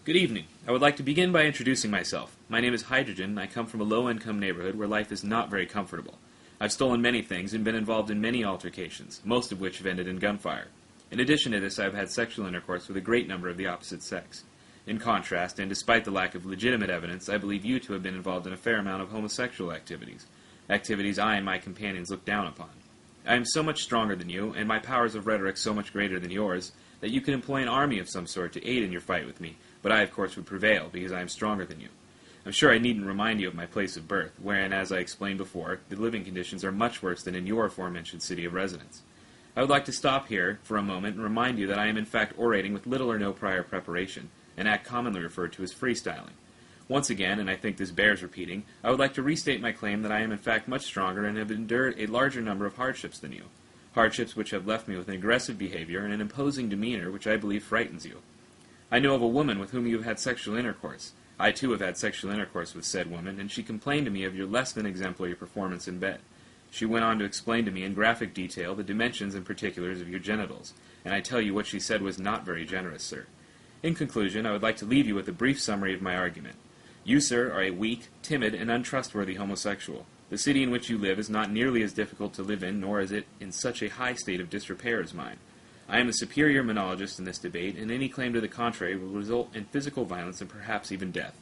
Good evening. I would like to begin by introducing myself. My name is Hydrogen, and I come from a low-income neighborhood where life is not very comfortable. I've stolen many things and been involved in many altercations, most of which have ended in gunfire. In addition to this, I have had sexual intercourse with a great number of the opposite sex. In contrast, and despite the lack of legitimate evidence, I believe you to have been involved in a fair amount of homosexual activities. Activities I and my companions look down upon. I am so much stronger than you, and my powers of rhetoric so much greater than yours, that you could employ an army of some sort to aid in your fight with me, but I, of course, would prevail, because I am stronger than you. I'm sure I needn't remind you of my place of birth, wherein, as I explained before, the living conditions are much worse than in your aforementioned city of residence. I would like to stop here for a moment and remind you that I am in fact orating with little or no prior preparation, an act commonly referred to as freestyling. Once again, and I think this bears repeating, I would like to restate my claim that I am in fact much stronger and have endured a larger number of hardships than you. Hardships which have left me with an aggressive behavior and an imposing demeanor which I believe frightens you. I know of a woman with whom you have had sexual intercourse. I too have had sexual intercourse with said woman, and she complained to me of your less than exemplary performance in bed. She went on to explain to me in graphic detail the dimensions and particulars of your genitals, and I tell you what she said was not very generous, sir. In conclusion, I would like to leave you with a brief summary of my argument. You, sir, are a weak, timid, and untrustworthy homosexual. The city in which you live is not nearly as difficult to live in, nor is it in such a high state of disrepair as mine. I am a superior monologist in this debate, and any claim to the contrary will result in physical violence and perhaps even death.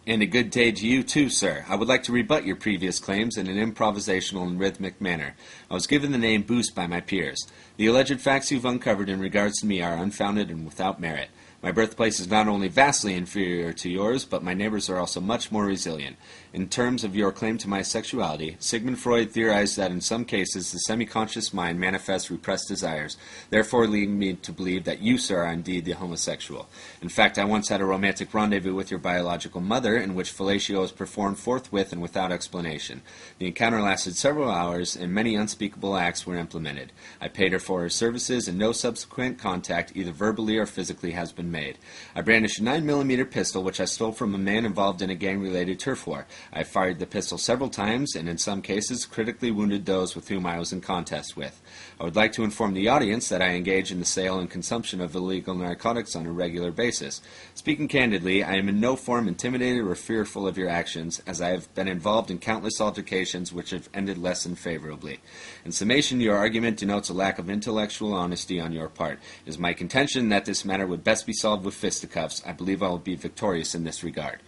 And a good day to you too, sir. I would like to rebut your previous claims in an improvisational and rhythmic manner. I was given the name Boost by my peers. The alleged facts you've uncovered in regards to me are unfounded and without merit. My birthplace is not only vastly inferior to yours, but my neighbors are also much more resilient. In terms of your claim to my sexuality, Sigmund Freud theorized that in some cases the semi-conscious mind manifests repressed desires, therefore leading me to believe that you, sir, are indeed the homosexual. In fact, I once had a romantic rendezvous with your biological mother in which fellatio was performed forthwith and without explanation. The encounter lasted several hours, and many unspeakable acts were implemented. I paid her for her services, and no subsequent contact, either verbally or physically, has been made. I brandished a 9mm pistol which I stole from a man involved in a gang-related turf war. I fired the pistol several times and in some cases critically wounded those with whom I was in contest with. I would like to inform the audience that I engage in the sale and consumption of illegal narcotics on a regular basis. Speaking candidly, I am in no form intimidated or fearful of your actions, as I have been involved in countless altercations which have ended less than favorably. In summation, your argument denotes a lack of intellectual honesty on your part. It is my contention that this matter would best be solved with fisticuffs. I believe I will be victorious in this regard.